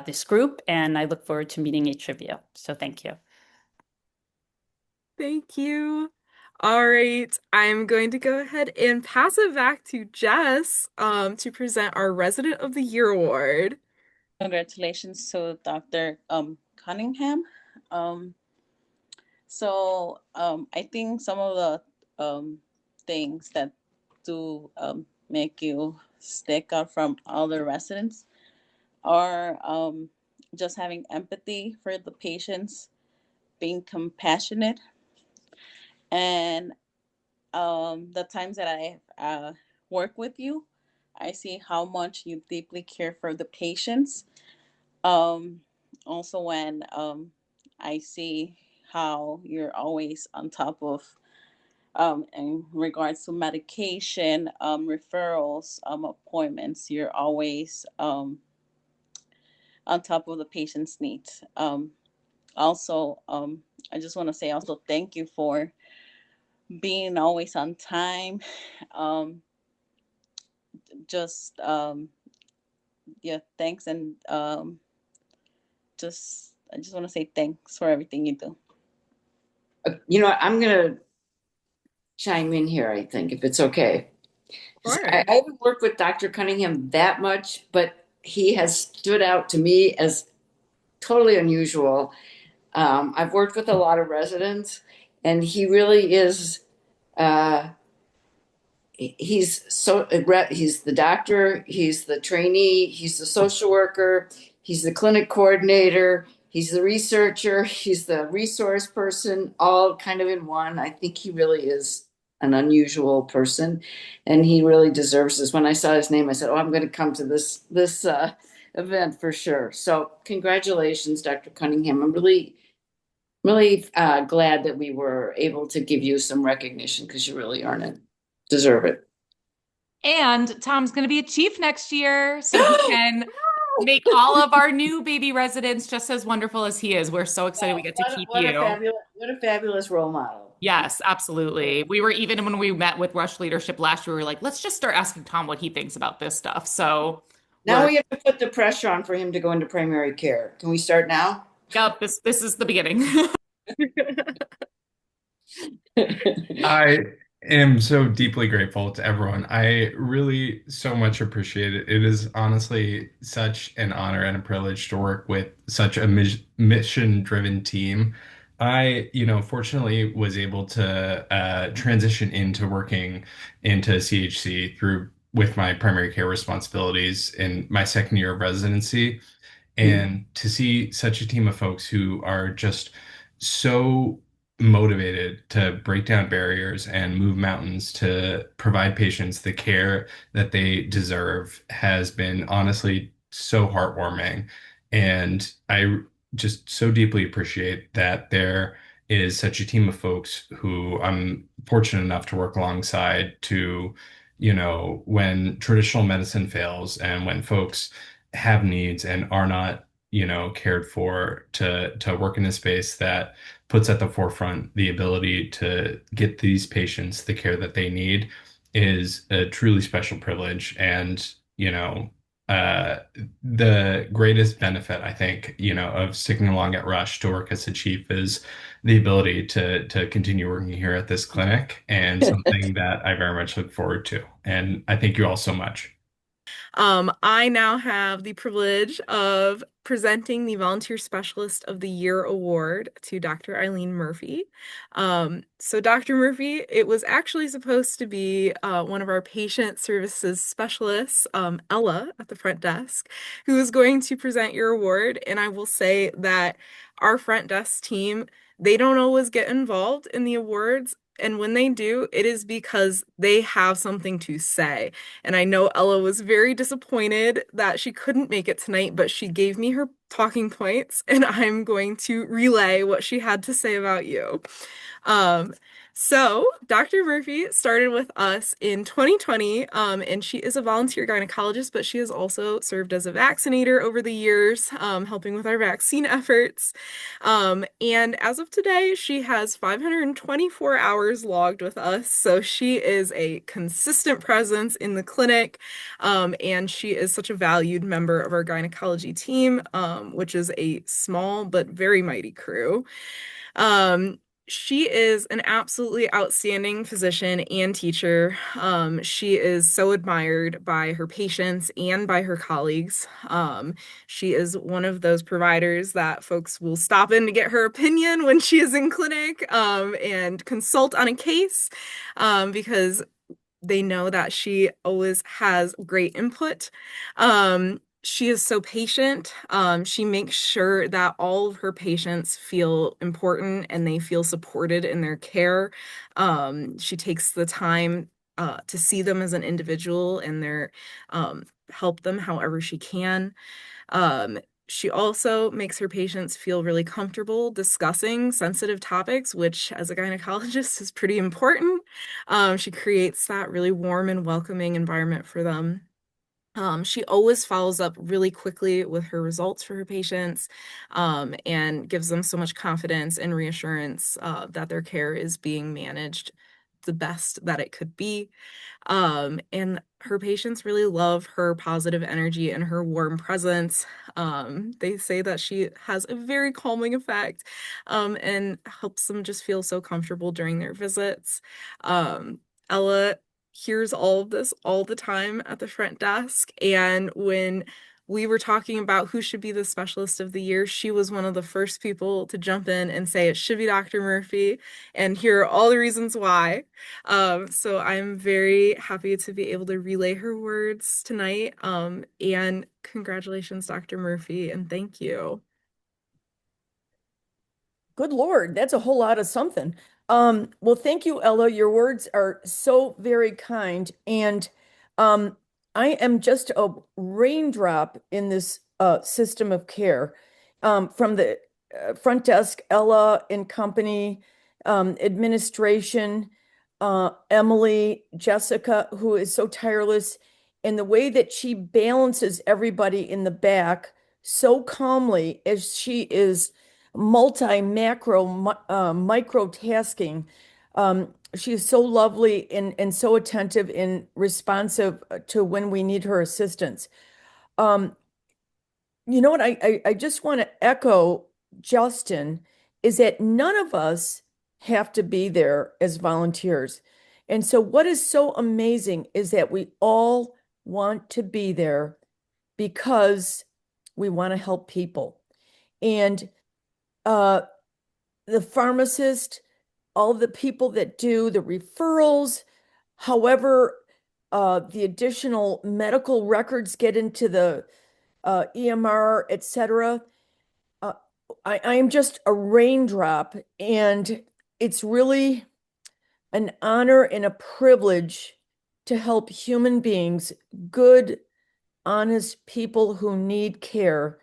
this group, and I look forward to meeting each of you. So thank you. Thank you. All right, I'm going to go ahead and pass it back to Jess to present our Resident of the Year award. Congratulations to Dr. Cunningham. I think some of the things that do make you stick out from other residents are just having empathy for the patients, being compassionate, and the times that I work with you, I see how much you deeply care for the patients. Um, Also, when I see how you're always on top of, in regards to medication, referrals, appointments, you're always on top of the patient's needs. Also, I just want to say also thank you for being always on time. Um, just Yeah, thanks, and just I just want to say thanks for everything you do. I'm gonna chime in here, I think, if it's okay. Sure. I haven't worked with Dr. Cunningham that much, but he has stood out to me as totally unusual. I've worked with a lot of residents, and he really is. Uh, he's the doctor, he's the trainee, he's the social worker, he's the clinic coordinator, he's the researcher, he's the resource person, all kind of in one. I think he really is an unusual person, and he really deserves this. When I saw his name, I said, "Oh, I'm going to come to this event for sure." So, congratulations, Dr. Cunningham. I'm really glad that we were able to give you some recognition because you really earn it, deserve it. And Tom's going to be a chief next year, so he can make all of our new baby residents just as wonderful as he is. We're so excited we get to keep you. What a fabulous role model. Yes, absolutely. We were, even when we met with Rush Leadership last year, we were like, let's just start asking Tom what he thinks about this stuff. So now we have to put the pressure on for him to go into primary care. Can we start now? Yep, this is the beginning. I am so deeply grateful to everyone. I really so much appreciate it. It is honestly such an honor and a privilege to work with such a mission-driven team. Fortunately was able to transition into working into CHC through with my primary care responsibilities in my second year of residency. And to see such a team of folks who are just so motivated to break down barriers and move mountains to provide patients the care that they deserve has been honestly so heartwarming. And I just so deeply appreciate that there is such a team of folks who I'm fortunate enough to work alongside to, when traditional medicine fails and when folks have needs and are not, cared for, to work in a space that puts at the forefront the ability to get these patients the care that they need is a truly special privilege. And, uh, the greatest benefit, I think, of sticking along at Rush to work as a chief is the ability to continue working here at this clinic, and something that I very much look forward to. And I thank you all so much. I now have the privilege of presenting the Volunteer Specialist of the Year award to Dr. Ilene Murphy. So Dr. Murphy, it was actually supposed to be one of our patient services specialists, Ella, at the front desk, who is going to present your award. And I will say that our front desk team, they don't always get involved in the awards And when they do, it is because they have something to say. And I know Ella was very disappointed that she couldn't make it tonight, but she gave me her talking points, and I'm going to relay what she had to say about you. Um, so Dr. Murphy started with us in 2020, and she is a volunteer gynecologist, but she has also served as a vaccinator over the years, helping with our vaccine efforts. And as of today, she has 524 hours logged with us, so she is a consistent presence in the clinic, and she is such a valued member of our gynecology team, which is a small but very mighty crew. Um, she is an absolutely outstanding physician and teacher. She is so admired by her patients and by her colleagues. She is one of those providers that folks will stop in to get her opinion when she is in clinic, and consult on a case, because they know that she always has great input. She is so patient. She makes sure that all of her patients feel important and they feel supported in their care. She takes the time to see them as an individual and help them however she can. Um, she also makes her patients feel really comfortable discussing sensitive topics, which as a gynecologist is pretty important. She creates that really warm and welcoming environment for them. She always follows up really quickly with her results for her patients, and gives them so much confidence and reassurance that their care is being managed the best that it could be. And her patients really love her positive energy and her warm presence. They say that she has a very calming effect, and helps them just feel so comfortable during their visits. Ella hears all of this all the time at the front desk, and when we were talking about who should be the specialist of the year, she was one of the first people to jump in and say it should be Dr. Murphy, and here are all the reasons why. So I'm very happy to be able to relay her words tonight. And congratulations, Dr. Murphy, and thank you. Good Lord, that's a whole lot of something. Well, thank you, Ella. Your words are so very kind. And I am just a raindrop in this system of care. From the front desk, Ella and company, administration, Emily, Jessica, who is so tireless, and the way that she balances everybody in the back so calmly as she is multi-macro micro tasking. She is so lovely and so attentive and responsive to when we need her assistance. Um, you know what? I just want to echo Justin is that none of us have to be there as volunteers. And so what is so amazing is that we all want to be there because we want to help people. And uh, the pharmacist, all the people that do the referrals, however, the additional medical records get into the EMR, etc. Uh, I am just a raindrop, and it's really an honor and a privilege to help human beings, good, honest people who need care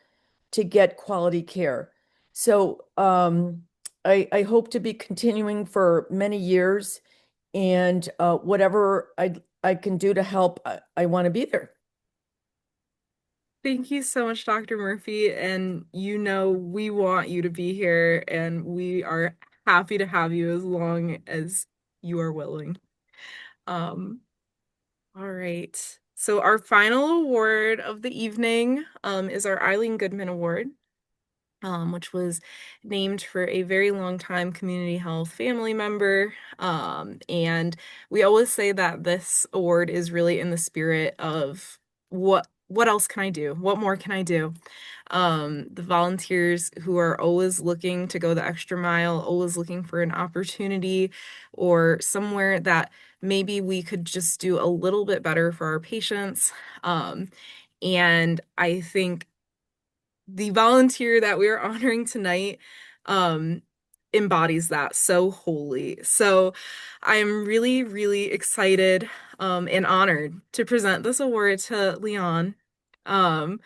to get quality care. So I hope to be continuing for many years, and whatever I can do to help, I want to be there. Thank you so much, Dr. Murphy. And you know, we want you to be here, and we are happy to have you as long as you are willing. All right. So our final award of the evening is our Eileen Goodman Award, which was named for a very long time community health family member. And we always say that this award is really in the spirit of what else can I do? What more can I do? The volunteers who are always looking to go the extra mile, always looking for an opportunity or somewhere that maybe we could just do a little bit better for our patients. And I think the volunteer that we are honoring tonight, embodies that so wholly. So I am really, really excited and honored to present this award to Leon. Um,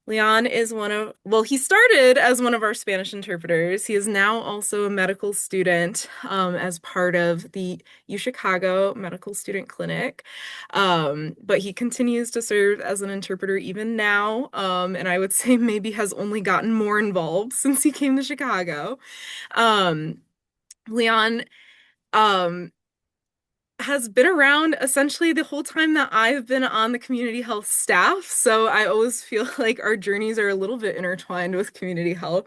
Leon is well, he started as one of our Spanish interpreters. He is now also a medical student as part of the UChicago Medical Student Clinic. But he continues to serve as an interpreter even now. And I would say maybe has only gotten more involved since he came to Chicago. Um, Leon um, has been around essentially the whole time that I've been on the community health staff. So I always feel like our journeys are a little bit intertwined with community health.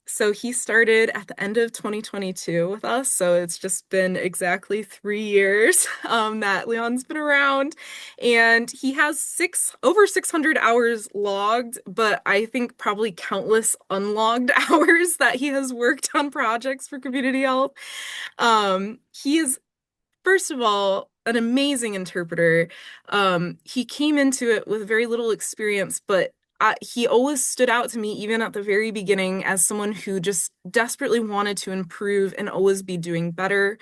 So he started at the end of 2022 with us. So it's just been exactly 3 years that Leon's been around. And he has over 600 hours logged, but I think probably countless unlogged hours that he has worked on projects for community health. He is first of all, an amazing interpreter. He came into it with very little experience, but he always stood out to me, even at the very beginning, as someone who just desperately wanted to improve and always be doing better.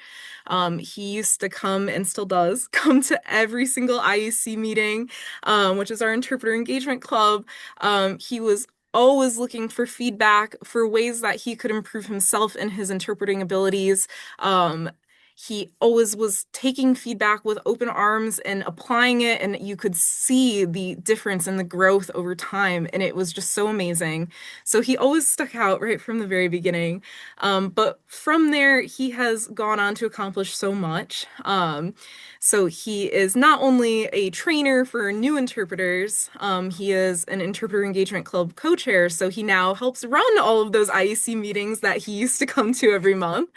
He used to come and still does come to every single IEC meeting, which is our interpreter engagement club. He was always looking for feedback for ways that he could improve himself and his interpreting abilities. He always was taking feedback with open arms and applying it, and you could see the difference and the growth over time, and it was just so amazing. So he always stuck out right from the very beginning. But from there, he has gone on to accomplish so much. So he is not only a trainer for new interpreters, he is an Interpreter Engagement Club co-chair, so he now helps run all of those IEC meetings that he used to come to every month.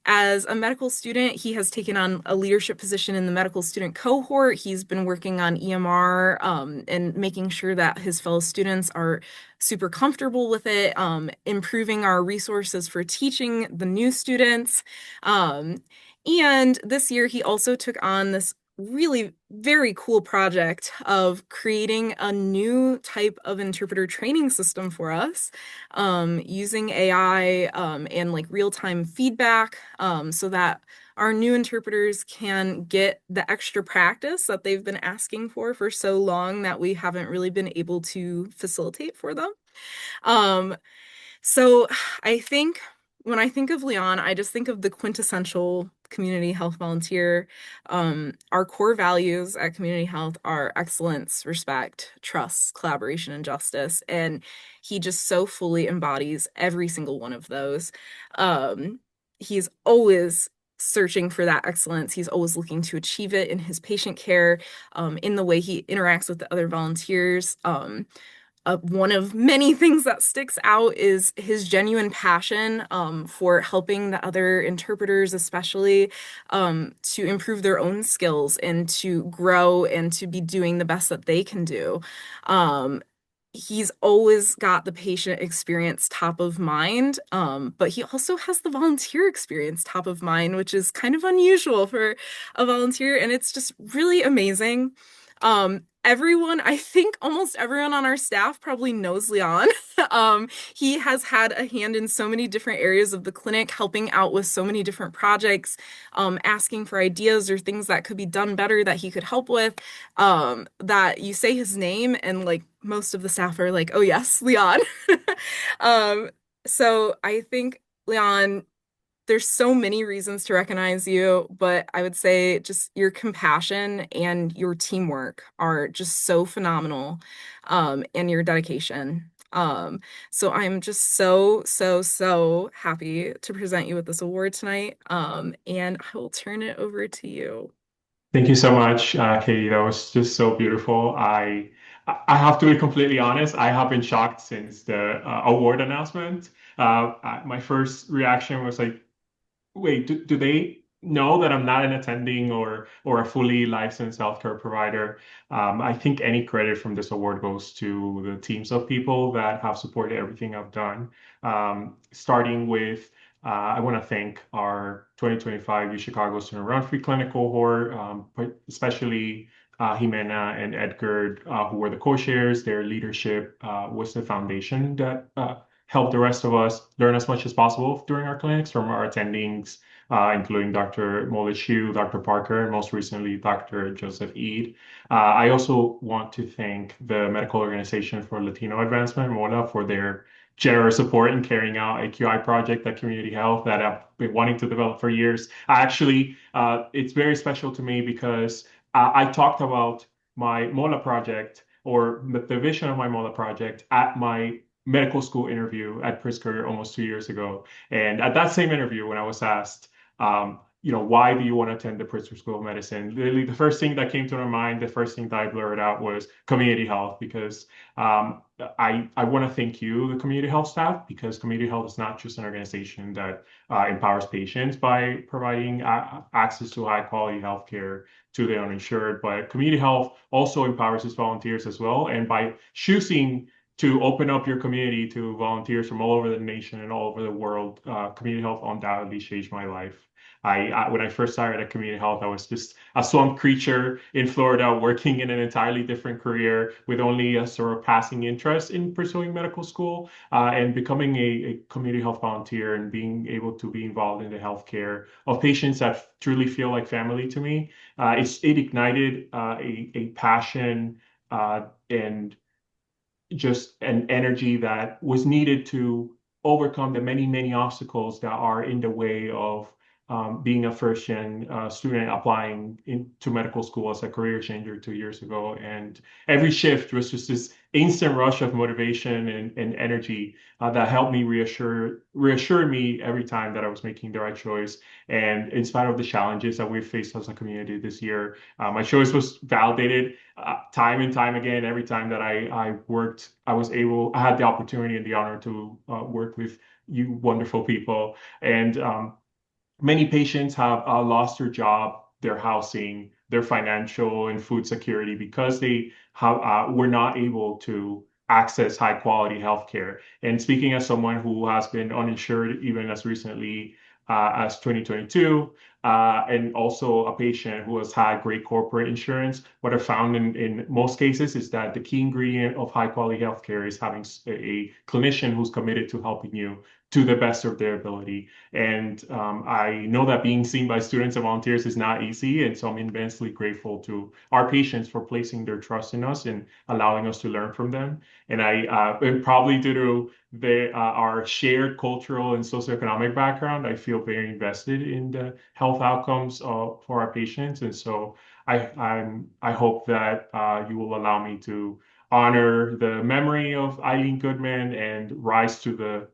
As a medical student, he has taken on a leadership position in the medical student cohort. He's been working on EMR and making sure that his fellow students are super comfortable with it, improving our resources for teaching the new students. And this year, he also took on this really very cool project of creating a new type of interpreter training system for us, using AI and like real-time feedback, so that our new interpreters can get the extra practice that they've been asking for so long that we haven't really been able to facilitate for them. So I think when I think of Leon, I just think of the quintessential community health volunteer. Our core values at Community Health are excellence, respect, trust, collaboration, and justice. And he just so fully embodies every single one of those. He's always searching for that excellence. He's always looking to achieve it in his patient care, in the way he interacts with the other volunteers. One of many things that sticks out is his genuine passion for helping the other interpreters, especially to improve their own skills and to grow and to be doing the best that they can do. He's always got the patient experience top of mind, but he also has the volunteer experience top of mind, which is kind of unusual for a volunteer, and it's just really amazing. I think almost everyone on our staff probably knows Leon. He has had a hand in so many different areas of the clinic, helping out with so many different projects, asking for ideas or things that could be done better that he could help with, that you say his name and like most of the staff are like, oh yes, Leon. Um, so I think Leon, there's so many reasons to recognize you, but I would say just your compassion and your teamwork are just so phenomenal, and your dedication. So I'm just so, so, so happy to present you with this award tonight. And I will turn it over to you. Thank you so much, Katie. That was just so beautiful. I have to be completely honest. I have been shocked since the award announcement. My first reaction was like, wait, do they know that I'm not an attending or a fully licensed healthcare provider? I think any credit from this award goes to the teams of people that have supported everything I've done. Starting with, I want to thank our 2025 U Chicago Student Run Free Clinic cohort, but especially Jimena and Edgar, who were the co-chairs. Their leadership was the foundation that help the rest of us learn as much as possible during our clinics from our attendings, including Dr. Molishu, Dr. Parker, and most recently, Dr. Joseph Eid. I also want to thank the Medical Organization for Latino Advancement, MOLA, for their generous support in carrying out a QI project at Community Health that I've been wanting to develop for years. Actually, it's very special to me because I talked about my MOLA project or the vision of my MOLA project at my medical school interview at Pritzker almost 2 years ago. And at that same interview, when I was asked, why do you want to attend the Pritzker School of Medicine? Literally, the first thing that came to my mind, the first thing that I blurted out was community health, because I want to thank you, the community health staff, because community health is not just an organization that empowers patients by providing access to high quality healthcare to the uninsured, but community health also empowers its volunteers as well. And by choosing to open up your community to volunteers from all over the nation and all over the world, community health undoubtedly changed my life. When I first started at Community Health, I was just a swamp creature in Florida, working in an entirely different career with only a sort of passing interest in pursuing medical school, and becoming a community health volunteer and being able to be involved in the healthcare of patients that truly feel like family to me. It ignited a passion and just an energy that was needed to overcome the many, many obstacles that are in the way of being a first-gen student applying into medical school as a career changer 2 years ago. And every shift was just this instant rush of motivation and energy that helped me reassure me every time that I was making the right choice. And in spite of the challenges that we've faced as a community this year, my choice was validated time and time again. Every time that I worked, I had the opportunity and the honor to work with you wonderful people. And many patients have lost their job, their housing, their financial and food security because they were not able to access high quality healthcare. And speaking as someone who has been uninsured even as recently as 2022, and also a patient who has had great corporate insurance, what I found in most cases is that the key ingredient of high quality healthcare is having a clinician who's committed to helping you to the best of their ability. And I know that being seen by students and volunteers is not easy. And so I'm immensely grateful to our patients for placing their trust in us and allowing us to learn from them. And probably due to our shared cultural and socioeconomic background, I feel very invested in the health outcomes for our patients. And so I hope that you will allow me to honor the memory of Eileen Goodman and rise to the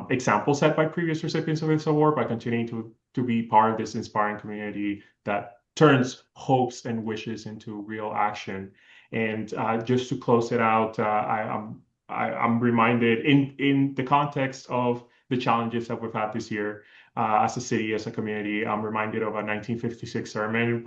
example set by previous recipients of this award by continuing to be part of this inspiring community that turns hopes and wishes into real action. And just to close it out, I'm reminded in the context of the challenges that we've had this year as a city, as a community, I'm reminded of a 1956 sermon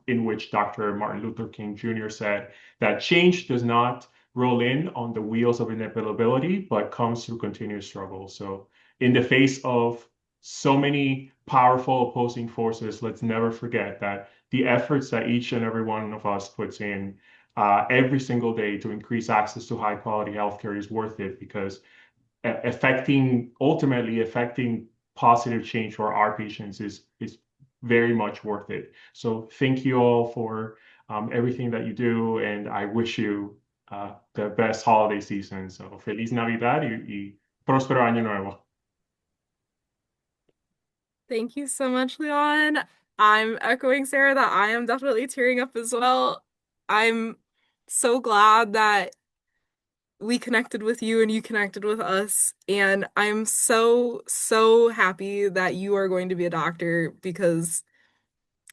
in which Dr. Martin Luther King Jr. said that change does not roll in on the wheels of inevitability, but comes through continuous struggle. So in the face of so many powerful opposing forces, let's never forget that the efforts that each and every one of us puts in every single day to increase access to high quality healthcare is worth it, because ultimately affecting positive change for our patients is very much worth it. So thank you all for everything that you do, and I wish you the best holiday season. So Feliz Navidad y próspero año nuevo. Thank you so much, Leon. I'm echoing Sarah that I am definitely tearing up as well. I'm so glad that we connected with you and you connected with us. And I'm so, so happy that you are going to be a doctor, because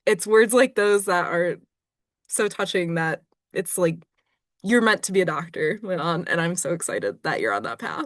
it's words like those that are so touching that it's like you're meant to be a doctor, Leon, and I'm so excited that you're on that path.